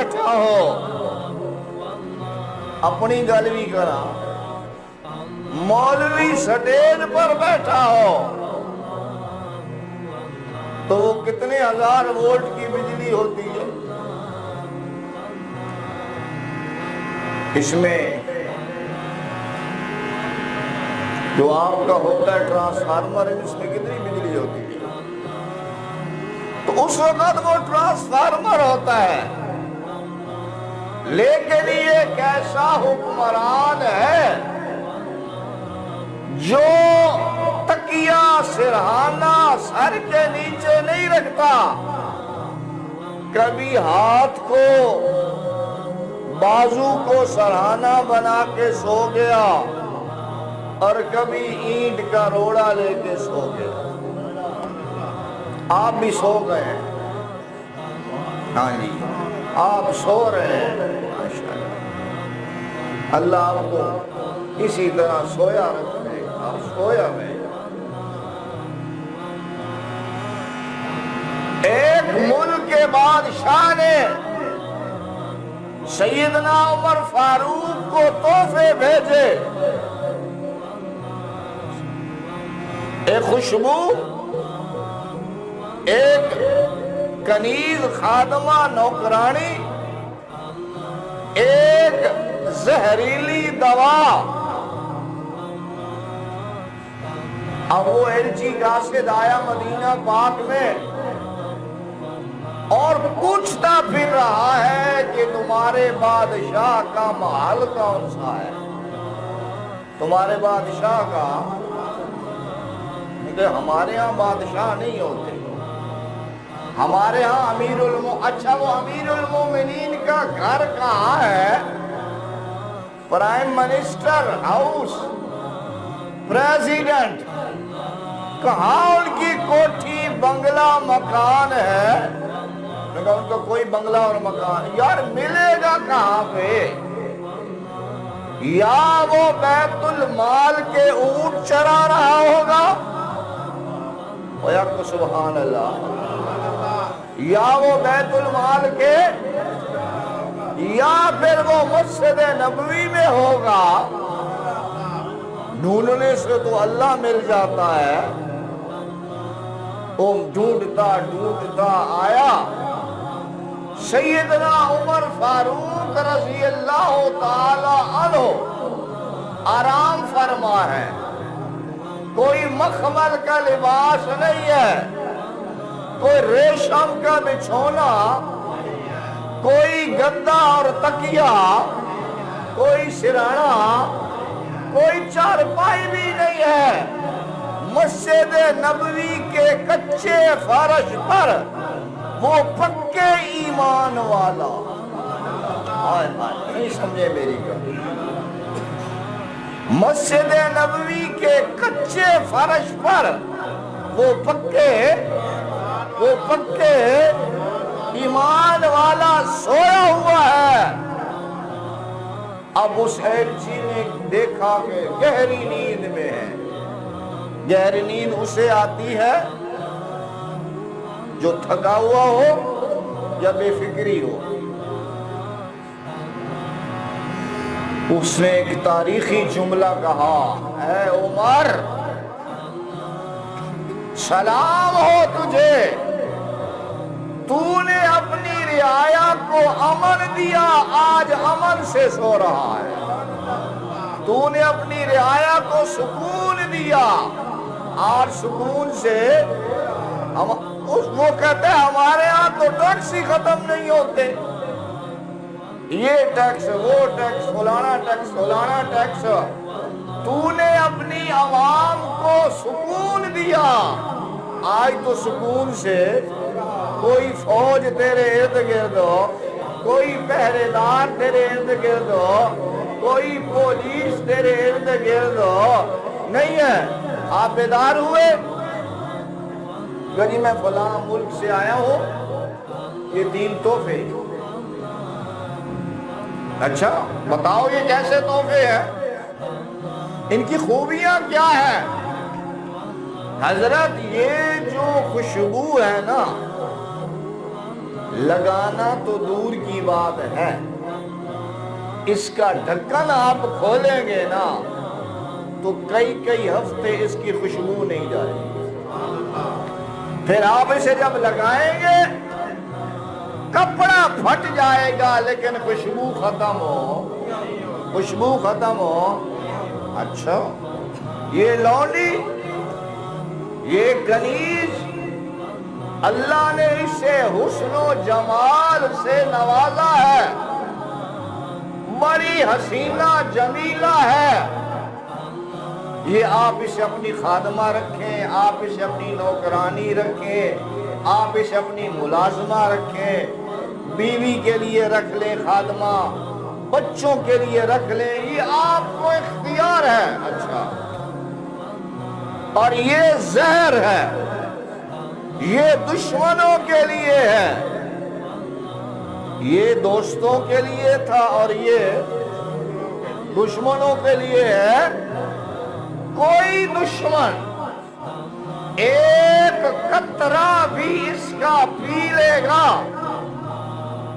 بیٹھا ہو اپنی گل بھی کرا، مولوی سٹیج پر بیٹھا ہو تو وہ کتنے ہزار وولٹ کی بجلی ہوتی ہے؟ اس میں جو آپ کا ہوتا ہے ٹرانسفارمر، اس میں کتنی بجلی ہوتی ہے؟ تو اس وقت وہ ٹرانسفارمر ہوتا ہے، لیکن یہ ایک ایسا حکمران ہے جو تکیہ سرہانہ سر کے نیچے نہیں رکھتا، کبھی ہاتھ کو بازو کو سرہانہ بنا کے سو گیا اور کبھی اینٹ کا روڑا لے کے سو گیا۔ آپ بھی سو گئے ہیں، ہاں جی آپ سو رہے ہیں، ماشاءاللہ اللہ آپ کو اسی طرح سویا رکھے، آپ سویا میں۔ ایک ملک کے بادشاہ نے سیدنا عمر فاروق کو تحفے بھیجے، ایک خوشبو، ایک کنیز خادمہ نوکرانی، ایک زہریلی دوا۔ اب وہ ایلچی قاصد آیا مدینہ پاک میں اور پوچھتا پھر رہا ہے کہ تمہارے بادشاہ کا محل کون سا ہے؟ تمہارے بادشاہ کا؟ کہ ہمارے ہاں بادشاہ نہیں ہوتے، ہمارے ہاں اچھا وہ امیر المومنین کا گھر کہاں ہے؟ پرائم منسٹر ہاؤس، پریزیڈنٹ کہاں ان کی کوٹھی بنگلہ مکان ہے؟ میں کہا ان کا کوئی بنگلہ اور مکان یار ملے گا کہاں پہ؟ یا وہ بیت المال کے اونٹ چرا رہا ہوگا، وَيَقْتُ سبحان اللہ، یا وہ بیت المال کے، یا پھر وہ مسجد نبوی میں ہوگا۔ ڈھونڈنے سے تو اللہ مل جاتا ہے۔ وہ ڈھونڈتا ڈھونڈتا آیا، سیدنا عمر فاروق رضی اللہ تعالی عنہ آرام فرما ہے، کوئی مخمل کا لباس نہیں ہے، کوئی ریشم کا بچھونا، کوئی گدا اور تکیہ، کوئی سرہانہ، کوئی چارپائی بھی نہیں ہے۔ مسجد نبوی کے کچے فرش پر وہ پکے ایمان والا، نہیں سمجھے میری گل، مسجد نبوی کے کچے فرش پر وہ پکے ایمان والا سویا ہوا ہے۔ اب اس ایلچی نے دیکھا کہ گہری نیند میں ہے۔ گہری نیند اسے آتی ہے جو تھکا ہوا ہو یا بے فکری ہو۔ اس نے ایک تاریخی جملہ کہا، اے عمر سلام ہو تجھے، تو نے اپنی رعایا کو امن دیا، آج امن سے سو رہا ہے۔ تو نے اپنی رعایا کو سکون دیا، آج سکون سے۔ وہ کہتے ہیں ہمارے ہاں تو ٹیکس ہی ختم نہیں ہوتے، یہ ٹیکس وہ ٹیکس فلانا ٹیکس فلانا ٹیکس۔ تو نے اپنی عوام کو سکون دیا، آج تو سکون سے کوئی فوج تیرے ارد گرد ہو، کوئی پہرے دار تیرے ارد گرد ہو، کوئی پولیس تیرے ارد گرد ہو نہیں ہے۔ آپ بیدار ہوئے کہ میں فلاں ملک سے آیا ہوں، یہ 3 تحفے۔ اچھا بتاؤ یہ کیسے تحفے ہیں، ان کی خوبیاں کیا ہیں؟ حضرت یہ جو خوشبو ہے نا، لگانا تو دور کی بات ہے، اس کا ڈھکن آپ کھولیں گے نا تو کئی ہفتے اس کی خوشبو نہیں جائے گی۔ پھر آپ اسے جب لگائیں گے کپڑا پھٹ جائے گا لیکن خوشبو ختم ہو۔ اچھا، یہ لونڈی، یہ کنیز، اللہ نے اسے حسن و جمال سے نوازا ہے، بڑی حسینہ جمیلہ ہے، یہ آپ اسے اپنی خادمہ رکھیں، آپ اسے اپنی نوکرانی رکھیں، آپ اسے اپنی ملازمہ رکھیں، بیوی کے لیے رکھ لیں خادمہ، بچوں کے لیے رکھ لیں، یہ آپ کو اختیار ہے۔ اچھا، اور یہ زہر ہے، یہ دشمنوں کے لیے ہے، یہ دوستوں کے لیے تھا اور یہ دشمنوں کے لیے ہے۔ کوئی دشمن ایک قطرہ بھی اس کا پی لے گا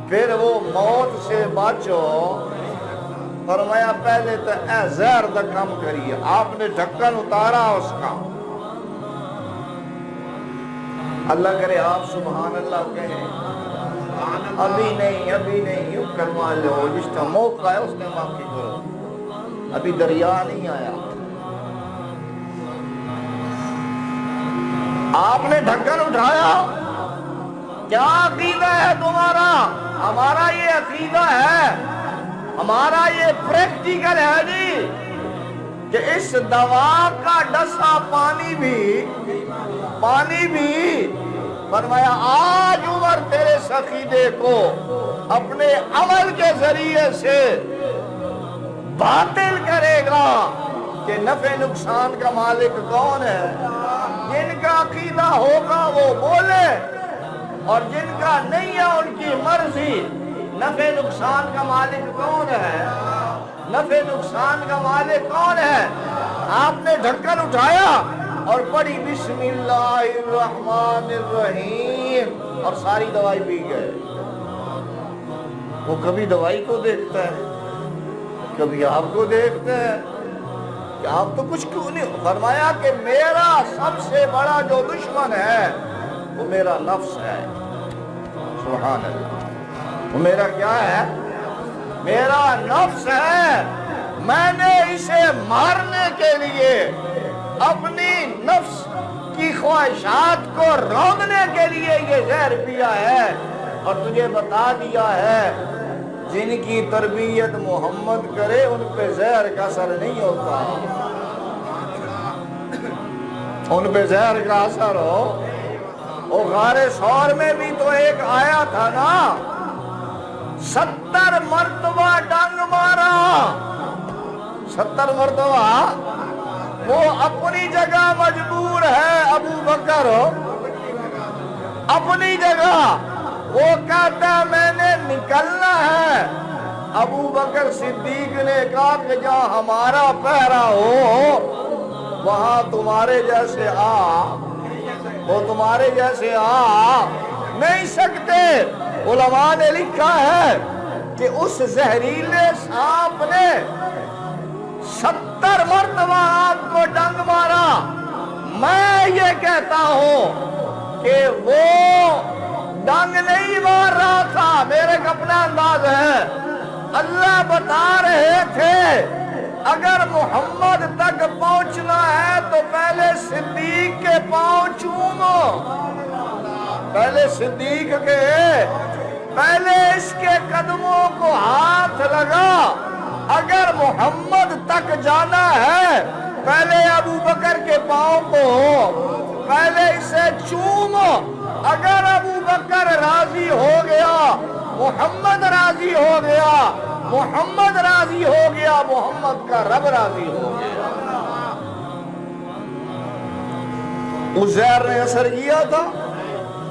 پھر وہ موت سے بچو۔ فرمایا پہلے تو اے زہر دا کم کریے، آپ نے ڈھکن اتارا اس کا۔ اللہ کرے آپ سبحان اللہ کہیں، ابھی نہیں، یوں کلمہ لو، جس کا موقع ہے اس نے معافی کرو، ابھی دریا نہیں آیا۔ آپ نے ڈھکن اٹھایا، کیا عقیدہ ہے تمہارا؟ ہمارا یہ عقیدہ ہے، ہمارا یہ پریکٹیکل ہے جی کہ اس دوا کا ڈسا پانی بھی فرمایا آج عمر تیرے سخیدے کو اپنے عمل کے ذریعے سے باطل کرے گا کہ نفع نقصان کا مالک کون ہے۔ جن کا عقیدہ ہوگا وہ بولے، اور جن کا نہیں ہے ان کی مرضی۔ نفع نقصان کا مالک کون ہے؟ نفع نقصان کا مالک کون ہے؟ آپ نے ڈھکن اٹھایا اور پڑھی بسم اللہ الرحمن الرحیم اور ساری دوائی پی گئے۔ وہ کبھی دوائی کو دیکھتا ہے، کبھی آپ کو دیکھتا ہے کہ آپ تو کچھ کیوں نہیں۔ فرمایا کہ میرا سب سے بڑا جو دشمن ہے وہ میرا نفس ہے۔ سبحان اللہ، وہ میرا کیا ہے؟ میرا نفس ہے۔ میں نے اسے مارنے کے لیے اپنی نفس کی خواہشات کو روکنے کے لیے یہ زہر پیا ہے، اور تجھے بتا دیا ہے جن کی تربیت محمد کرے ان پہ زہر کا اثر نہیں ہوتا۔ ان پہ زہر کا اثر ہو۔ وہ غار ثور میں بھی تو ایک آیا تھا نا، 70 مرتبہ ڈنگ مارا، 70 مرتبہ۔ وہ اپنی جگہ مجبور ہے ابو بکر، اپنی جگہ وہ کہتا ہے میں نے نکلنا ہے۔ ابو بکر صدیق نے کہا کہ جہاں ہمارا پہرا ہو وہاں تمہارے جیسے وہ تمہارے جیسے نہیں سکتے۔ علماء نے لکھا ہے کہ اس زہریلے سانپ نے 70 مرتبہ آپ کو ڈنگ مارا۔ میں یہ کہتا ہوں کہ وہ ڈنگ نہیں مار رہا تھا، میرے کا اپنا انداز ہے۔ اللہ بتا رہے تھے اگر محمد تک پہنچنا ہے تو پہلے صدیق کے پاؤں چومو، پہلے صدیق کے، پہلے اس کے قدموں کو ہاتھ لگا۔ اگر محمد تک جانا ہے پہلے ابو بکر کے پاؤں کو پہلے اسے چومو۔ اگر ابو بکر راضی ہو گیا محمد راضی ہو گیا، محمد راضی ہو گیا محمد کا رب راضی ہو گیا۔ عزیر نے اثر کیا تھا۔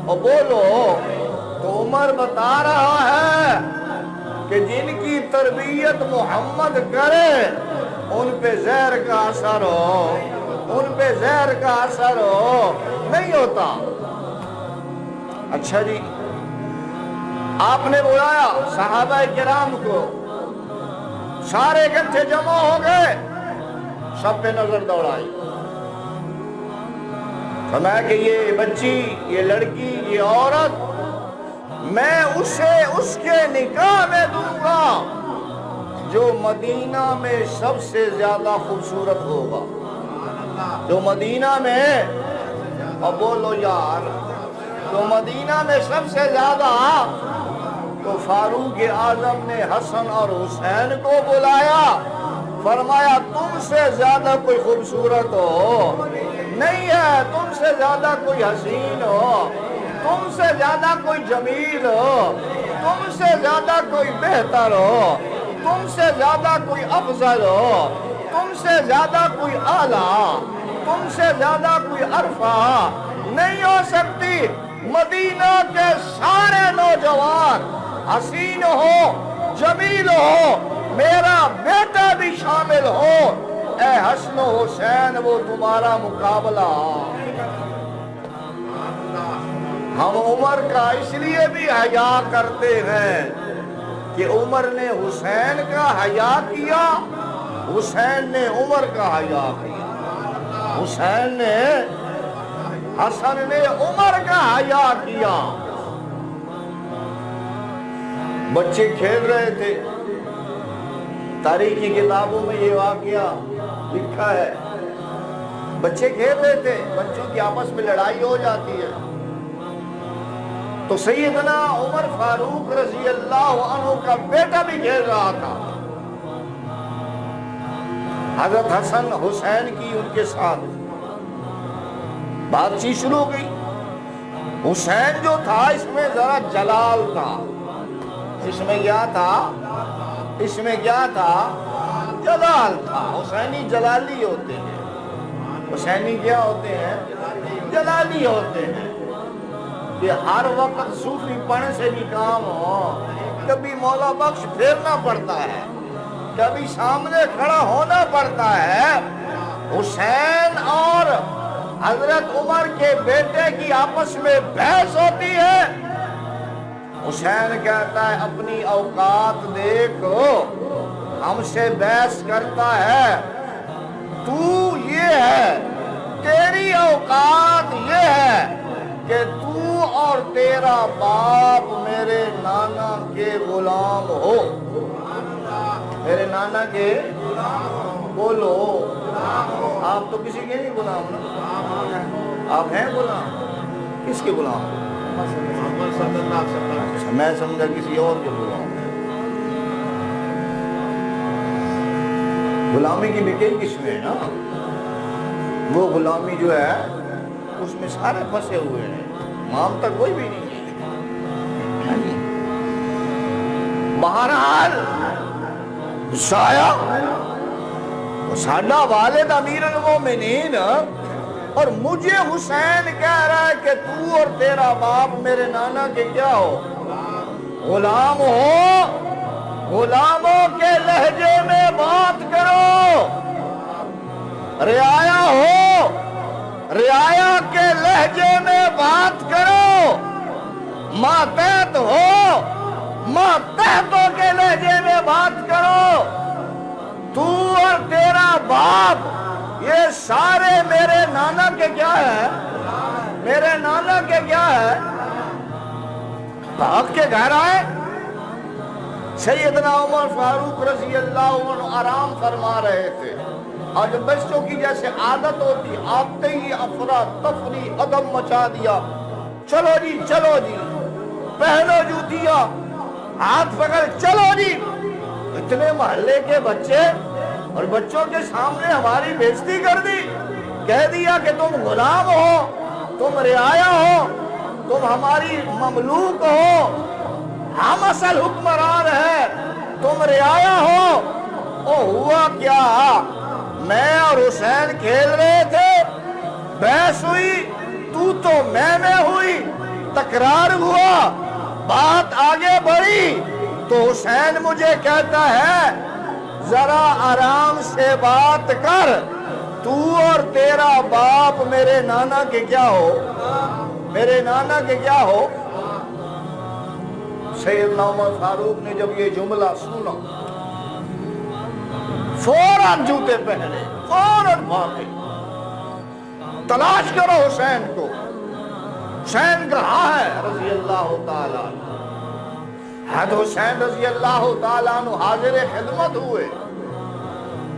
اور بولو تو عمر بتا رہا ہے کہ جن کی تربیت محمد کرے ان پہ زہر کا اثر ہو، ان پہ زہر کا اثر ہو نہیں ہوتا۔ اچھا جی، آپ نے بلایا صحابہ کرام کو، سارے اکٹھے جمع ہو گئے، سب پہ نظر دوڑائی، فرمایا کہ یہ بچی، یہ لڑکی، یہ عورت میں اسے اس کے نکاح میں دوں گا جو مدینہ میں سب سے زیادہ خوبصورت ہوگا، جو مدینہ میں، اور بولو یار، جو مدینہ میں سب سے زیادہ، تو فاروق اعظم نے حسن اور حسین کو بلایا، فرمایا تم سے زیادہ کوئی خوبصورت ہو نہیں ہے، تم سے زیادہ کوئی حسین ہو، تم سے زیادہ کوئی جمیل ہو، تم سے زیادہ کوئی بہتر ہو، تم سے زیادہ کوئی افضل ہو، تم سے زیادہ کوئی اعلیٰ، تم سے زیادہ کوئی عرفہ نہیں ہو سکتی۔ مدینہ کے سارے نوجوان حسین ہو، جمیل ہو، میرا بیٹا بھی شامل ہو، اے حسن و حسین وہ تمہارا مقابلہ۔ ہم عمر کا اس لیے بھی حیا کرتے ہیں کہ عمر نے حسین کا حیا کیا، حسین نے عمر کا حیا کیا، حسین نے، حسن نے عمر کا حیا کیا۔ بچے کھیل رہے تھے، تاریخی کتابوں میں یہ واقعہ لکھا ہے، بچے کھیل رہے تھے، بچوں کی آپس میں لڑائی ہو جاتی ہے، تو سیدنا عمر فاروق رضی اللہ عنہ کا بیٹا بھی کھیل رہا تھا، حضرت حسن حسین کی ان کے ساتھ بات چیت شروع ہو گئی۔ حسین جو تھا اس میں ذرا جلال تھا، اس میں کیا تھا، اس میں کیا تھا، جلال تھا۔ حسینی جلالی ہوتے ہیں، حسینی کیا ہوتے ہیں، جلالی ہوتے ہیں، کہ ہر وقت صوفی پن سے بھی کام ہو، کبھی مولا بخش پھیرنا پڑتا ہے، کبھی سامنے کھڑا ہونا پڑتا ہے۔ حسین اور حضرت عمر کے بیٹے کی آپس میں بحث ہوتی ہے، حسین کہتا ہے اپنی اوقات دیکھو، ہم سے بحث کرتا ہے، تو یہ ہے، تیری اوقات یہ ہے کہ تو اور تیرا باپ میرے نانا کے غلام ہو، میرے نانا کے بولو، آپ تو کسی کے نہیں غلام نا، آپ ہیں غلام، کس کے غلام؟ میں سمجھا کسی اور کے غلام۔ غلامی کی بھی کئی قسمیں ہیں نا، وہ غلامی جو ہے اس میں سارے پھنسے ہوئے ہیں، مام تک کوئی بھی نہیں ہے۔ بہرحال ساڈا والد امیر المومنین، اور مجھے حسین کہہ رہا ہے کہ تو اور تیرا باپ میرے نانا کے کیا ہو، غلام ہو، غلاموں کے لہجے میں بات کرو، رعایا ہو، رعایا کے لہجے میں بات کرو، ماتحت ہو، ماتحتوں کے لہجے میں بات کرو، تو اور تیرا باپ یہ سارے میرے نانا کے کیا ہے، میرے نانا کے کیا ہے، حق کے گھر آئے۔ سیدنا عمر فاروق رضی اللہ عنہ آرام فرما رہے تھے، اور جب بچوں کی جیسے عادت ہوتی، آتے ہی افراتفری قدم مچا دیا، چلو جی چلو جی، پہنو جوتیاں، ہاتھ پکڑ چلو جی۔ اتنے محلے کے بچے اور بچوں کے سامنے ہماری بےزتی کر دی، کہہ دیا کہ تم غلام ہو، تم رعایا ہو، تم ہماری مملوک ہو، ہم اصل حکمران ہیں، تم رعایا ہو۔ او ہوا کیا، میں اور حسین کھیل رہے تھے، بحث ہوئی، تو میں ہوئی، تکرار ہوا، بات آگے بڑھی، تو حسین مجھے کہتا ہے ذرا آرام سے بات کر، تو اور تیرا باپ میرے نانا کے کیا ہو، میرے نانا کے کیا ہو۔ سیدنا عمر فاروق نے جب یہ جملہ سنا فوراً جوتے پہنے، فوراً بھاگے، تلاش کرو حسین کو، حسین کہاں ہے رضی اللہ تعالیٰ عنہ۔ حد حسین رضی اللہ تعالیٰ عنہ حاضر خدمت ہوئے۔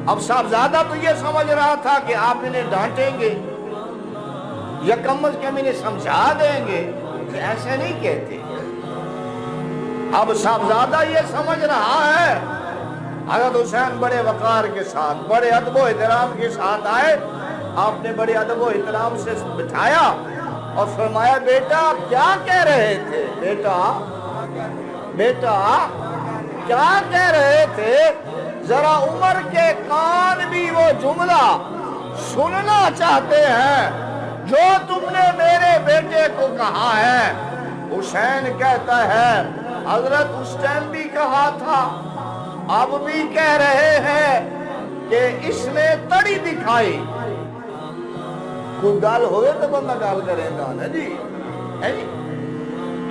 اب صاحبزادہ تو یہ سمجھ رہا تھا کہ آپ انہیں ڈانٹیں گے یا کم از کم انہیں سمجھا دیں گے کہ ایسے نہیں کہتے۔ اب صاحبزادہ یہ سمجھ رہا ہے حضرت حسین بڑے وقار کے ساتھ، بڑے ادب و احترام کے ساتھ آئے، آپ نے بڑے ادب و احترام سے بٹھایا اور فرمایا بیٹا آپ کیا کہہ رہے تھے؟ بیٹا کیا کہہ رہے تھے؟ ذرا عمر کے کان بھی وہ جملہ سننا چاہتے ہیں جو تم نے میرے بیٹے کو کہا ہے۔ حسین کہتا ہے حضرت اس ٹائم بھی کہا تھا، اب بھی کہہ رہے ہیں کہ اس نے تڑی دکھائی۔ کوئی گال ہوئے تو بندہ گال کرے گا نا جی۔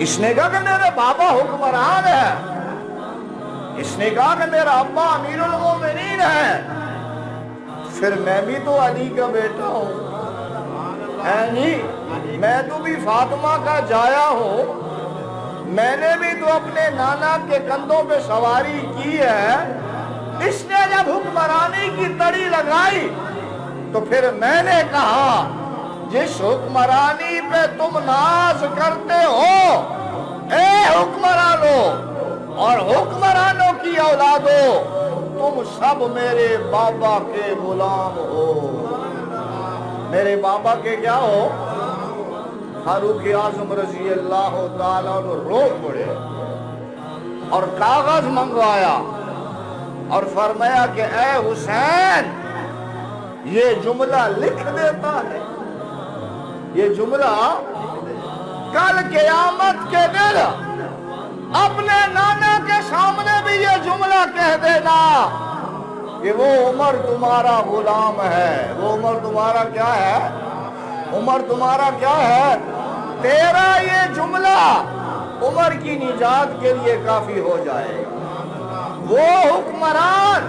اس نے کہا کہ میرے بابا حکمران ہے، اس نے کہا کہ میرا ابا امیر المومنین ہے، پھر میں بھی تو علی کا بیٹا ہوں، میں تو بھی فاطمہ کا جایا ہوں، میں نے بھی تو اپنے نانا کے کندھوں پہ سواری کی ہے۔ اس نے جب حکمرانی کی تڑی لگائی تو پھر میں نے کہا جس حکمرانی پہ تم ناز کرتے ہو، اے حکمرانوں اور حکمرانوں کی اولادوں، تم سب میرے بابا کے غلام ہو۔ میرے بابا کے کیا ہو؟ فاروق اعظم رضی اللہ تعالیٰ عنہ رو پڑے اور کاغذ منگوایا اور فرمایا کہ اے حسین یہ جملہ لکھ دیتا ہے، یہ جملہ کل قیامت کے دن اپنے نانا کے سامنے بھی یہ جملہ کہہ دینا کہ وہ عمر تمہارا غلام ہے۔ وہ عمر تمہارا کیا ہے؟ عمر تمہارا کیا ہے؟ تیرا یہ جملہ عمر کی نجات کے لیے کافی ہو جائے گا۔ وہ حکمران،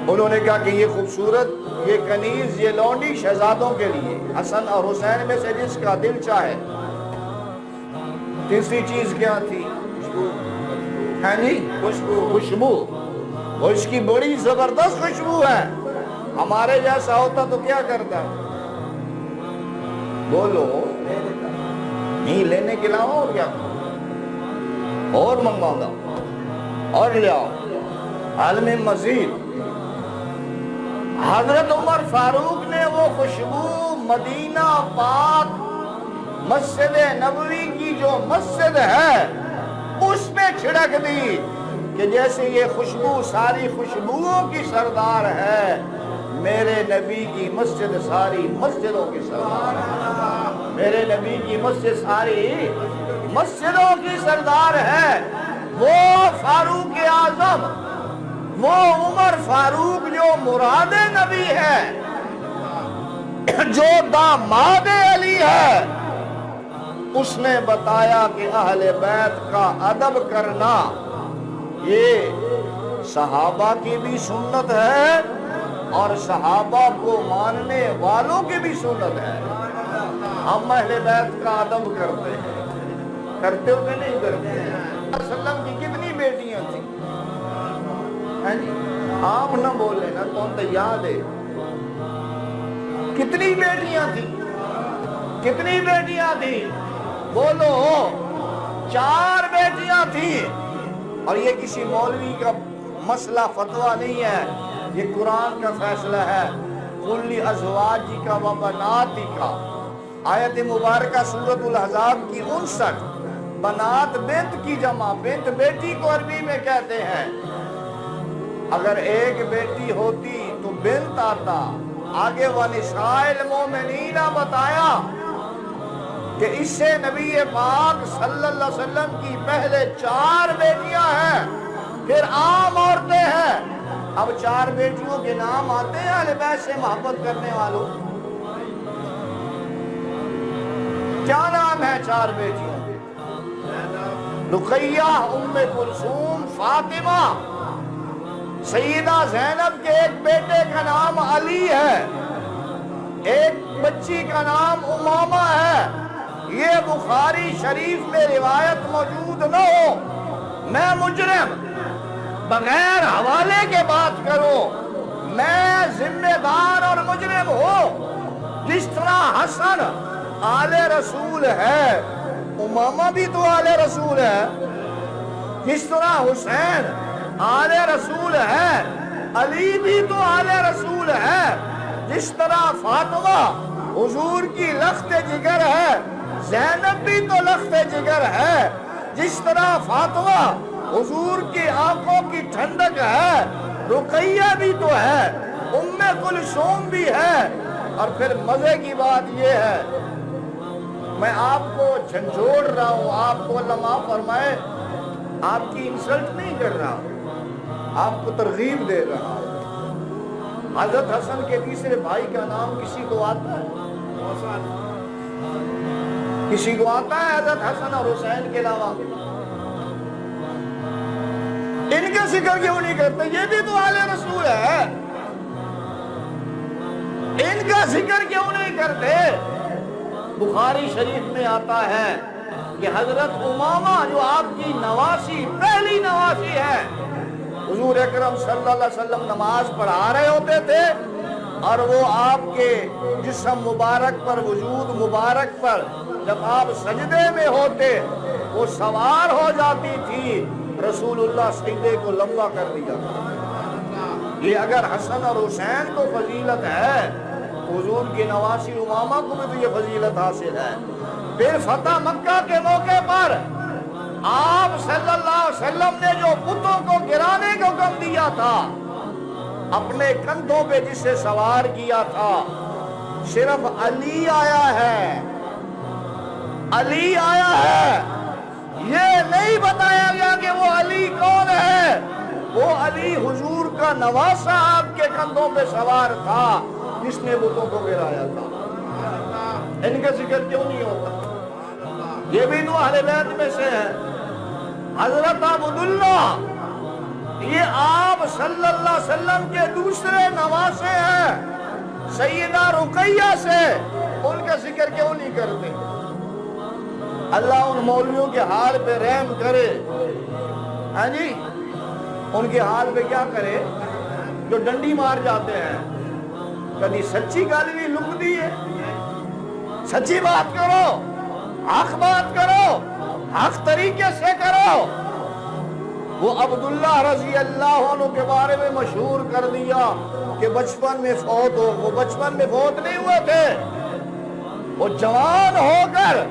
انہوں نے کہا کہ یہ خوبصورت، یہ کنیز، یہ لونڈی شہزادوں کے لیے، حسن اور حسین میں سے جس کا دل چاہے۔ تیسری چیز کیا تھی؟ خوشبو۔ وہ اس کی بڑی زبردست خوشبو ہے۔ ہمارے جیسا ہوتا تو کیا کرتا؟ بولو نہیں لینے کے علاوہ اور کیا اور منگواؤں گا اور لے آؤ۔ عالم مزید حضرت عمر فاروق نے وہ خوشبو مدینہ پاک مسجد نبوی کی جو مسجد ہے اس میں چھڑک دی کہ جیسے یہ خوشبو ساری خوشبوؤں کی سردار ہے، میرے نبی کی مسجد ساری مسجدوں کی سردار ہے، میرے نبی کی مسجد ساری مسجدوں کی سردار ہے۔ وہ فاروق اعظم، وہ عمر فاروق جو مراد نبی ہے، جو داماد علی ہے، اس نے بتایا کہ اہل بیت کا ادب کرنا یہ صحابہ کی بھی سنت ہے اور صحابہ کو ماننے والوں کی بھی سنت ہے۔ ہم اہل بیت کا ادب کرتے ہیں، کرتے ہو کہ نہیں کرتے ہیں؟ وسلم کی کتنی بیٹیاں تھیں؟ آپ نہ بولے نا، کون تو یاد ہے کتنی بیٹیاں تھیں؟ کتنی بیٹیاں تھیں؟ بولو 4 بیٹیاں تھیں۔ اور یہ کسی مولوی کا مسئلہ فتویٰ نہیں ہے، یہ قرآن کا فیصلہ ہے۔ قُلْ لِأَزْوَاجِكَ وَبَنَاتِكَ، آیت مبارکہ سورۃ الاحزاب کی 59۔ بنات بنت کی جمع، بنت بیٹی کو عربی میں کہتے ہیں۔ اگر ایک بیٹی ہوتی تو بنت آتا۔ آگے وَنِسَاءِ الْمُؤْمِنِينَ بتایا کہ اس سے نبی پاک صلی اللہ علیہ وسلم کی پہلے 4 بیٹیاں ہیں، پھر عام عورتیں ہیں۔ اب 4 بیٹیوں کے نام آتے ہیں اہل بیت سے محبت کرنے والوں؟ کیا نام ہے 4 بیٹیوں کے؟ رقیہ، ام کلثوم، فاطمہ، سیدہ زینب کے ایک بیٹے کا نام علی ہے، ایک بچی کا نام امامہ ہے۔ یہ بخاری شریف میں روایت موجود نہ ہو، میں مجرم بغیر حوالے کے بات کروں، میں ذمہ دار اور مجرم ہوں۔ جس طرح حسن آل رسول ہے، امامہ بھی تو آل رسول ہے، جس طرح حسین آل رسول ہے، علی بھی تو آل رسول ہے، جس طرح فاطمہ حضور کی لخت جگر ہے، زینب بھی تو لخت جگر ہے، جس طرح فاطمہ حضور کی آنکھوں کی ٹھنڈک ہے، رقیہ بھی تو ہے، ام کلثوم بھی ہے۔ اور پھر مزے کی بات یہ ہے، میں آپ کو جھنجھوڑ رہا ہوں، آپ کو اللہ معاف فرمائے، آپ کی انسلٹ نہیں کر رہا، آپ کو ترغیب دے رہا ہوں۔ حضرت حسن کے تیسرے بھائی کا نام کسی کو آتا ہے؟ کسی کو آتا ہے حضرت حسن اور حسین کے علاوہ؟ ان کا ذکر کیوں نہیں کرتے؟ یہ بھی تو آل رسول ہے، ان کا ذکر کیوں نہیں کرتے؟ بخاری شریف میں آتا ہے کہ حضرت امامہ جو آپ کی نواسی، پہلی نواسی ہے، حضور اکرم صلی اللہ علیہ وسلم نماز پڑھا رہے ہوتے تھے اور وہ آپ کے جسم مبارک پر، وجود مبارک پر جب آپ سجدے میں ہوتے وہ سوار ہو جاتی تھی، رسول اللہ سجدے کو لمبا کر دیا۔ یہ اگر حسن اور حسین کو فضیلت ہے، حضور کی نواسی امامہ کو بھی تو یہ فضیلت حاصل ہے۔ پھر فتح مکہ کے موقع پر آپ صلی اللہ علیہ وسلم نے جو بتوں کو گرانے کو حکم دیا تھا، اپنے کندھوں پہ جسے سوار کیا تھا، صرف علی آیا ہے، علی آیا ہے، یہ نہیں بتایا گیا کہ وہ علی کون ہے۔ وہ علی حضور کا نواسا آپ کے کندھوں پہ سوار تھا جس نے بتوں کو گرایا تھا۔ ان کا ذکر کیوں نہیں ہوتا؟ یہ بھی تو اہل بیت میں سے ہے۔ حضرت عبداللہ، یہ آپ صلی اللہ علیہ وسلم کے دوسرے نواسے ہیں، سیدہ رقیہ سے، ان کا ذکر کیوں نہیں کرتے؟ اللہ ان مولویوں کے حال پہ رحم کرے، ہاں جی، ان کے حال پہ کیا کرے جو ڈنڈی مار جاتے ہیں۔ کبھی سچی گل بھی لک دی ہے، سچی بات کرو، حق بات کرو، حق طریقے سے کرو۔ وہ عبداللہ رضی اللہ عنہ کے بارے میں مشہور کر دیا کہ بچپن میں فوت ہو، وہ بچپن میں فوت نہیں ہوئے تھے، وہ جوان ہو کر،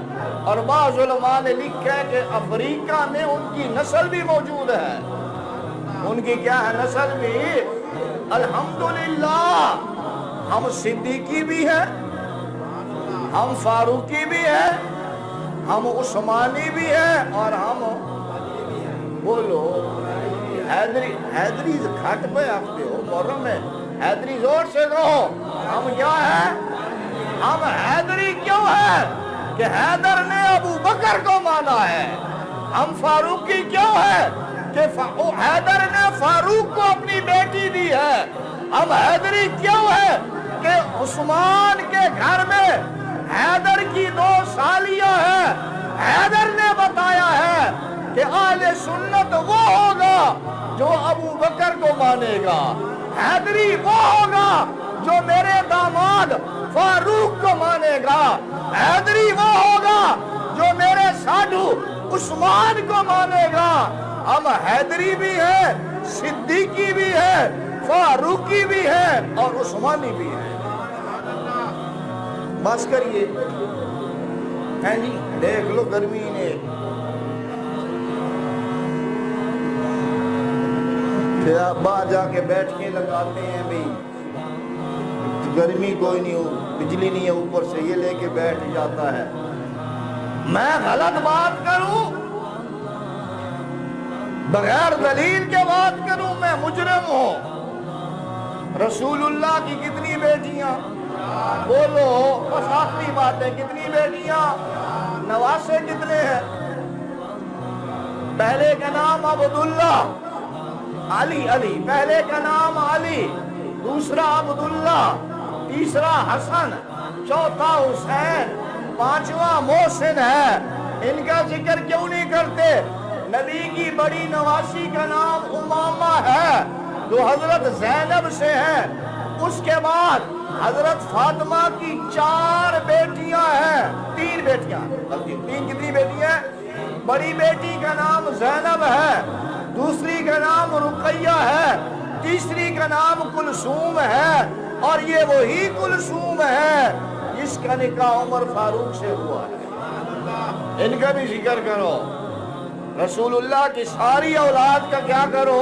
اور بعض علماء نے لکھا ہے کہ افریقہ میں ان کی نسل بھی موجود ہے۔ ان کی کیا ہے نسل بھی؟ الحمدللہ ہم صدیقی بھی ہیں، ہم فاروقی بھی ہیں، ہم عثمانی بھی ہیں، اور ہم بولو حیدری کھٹ پہ آتے ہو محرم میں، حیدری زور سے کہو، ہم کیا ہیں؟ ہم حیدری کیوں ہیں کہ حیدر نے ابو بکر کو مانا ہے۔ ہم فاروقی کیوں ہیں کہ حیدر نے فاروق کو اپنی بیٹی دی ہے۔ ہم حیدری کیوں ہیں کہ عثمان کے گھر میں حیدر کی 2 سالیاں ہیں۔ حیدر نے بتایا ہے کہ اہل سنت وہ ہوگا جو ابو بکر کو مانے گا، حیدری وہ ہوگا جو میرے داماد فاروق کو مانے گا، حیدری وہ ہوگا جو میرے ساڈو عثمان کو مانے گا۔ ہم حیدری بھی ہیں، صدیقی بھی ہیں، فاروقی بھی ہیں، اور عثمانی بھی ہیں۔ بس کریے، ہیں جی، دیکھ لو گرمی نے پھر آپ باہر جا کے بیٹھ کے لگاتے ہیں بھی گرمی کوئی نہیں ہو، بجلی نہیں ہے اوپر سے، یہ لے کے بیٹھ جاتا ہے۔ میں غلط بات کروں، بغیر دلیل کے بات کروں، میں مجرم ہوں۔ رسول اللہ کی کتنی بیٹیاں؟ بولو، بس آخری بات ہے، کتنی بیٹیاں؟ نواسے کتنے ہیں؟ پہلے کا نام عبداللہ، علی علی، پہلے کا نام علی، دوسرا عبداللہ، تیسرا حسن، چوتھا حسین، پانچواں محسن ہے۔ ان کا ذکر کیوں نہیں کرتے؟ نبی کی بڑی نواسی کا نام امامہ ہے جو حضرت زینب سے ہے۔ اس کے بعد حضرت فاطمہ کی 4 بیٹیاں ہیں، 3 بیٹیاں، تین کتنی بیٹیاں ہیں؟ بڑی بیٹی کا نام زینب ہے، دوسری کا نام رقیہ ہے، تیسری کا نام کلثوم ہے، اور یہ وہی کلثوم ہے جس کا نکاح عمر فاروق سے ہوا ہے۔ ان کا بھی ذکر کرو۔ رسول اللہ کی ساری اولاد کا کیا کرو؟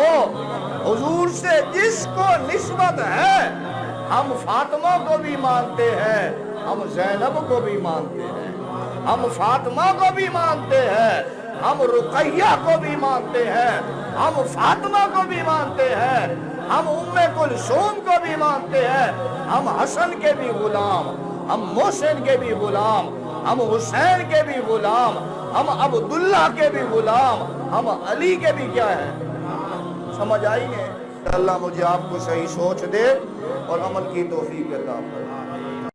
حضور سے جس کو نسبت ہے، ہم فاطمہ کو بھی مانتے ہیں، ہم زینب کو بھی مانتے ہیں، ہم فاطمہ کو بھی مانتے ہیں، ہم رقیہ کو بھی مانتے ہیں، ہم فاطمہ کو بھی مانتے ہیں، ہم ام کلثوم کو بھی مانتے ہیں، ہم حسن کے بھی غلام، ہم محسن کے بھی غلام، ہم حسین کے بھی غلام، ہم عبداللہ کے بھی غلام، ہم علی کے بھی کیا ہیں؟ سمجھ آئی ہے؟ اللہ مجھے آپ کو صحیح سوچ دے اور عمل کی توفیق عطا فرمائے۔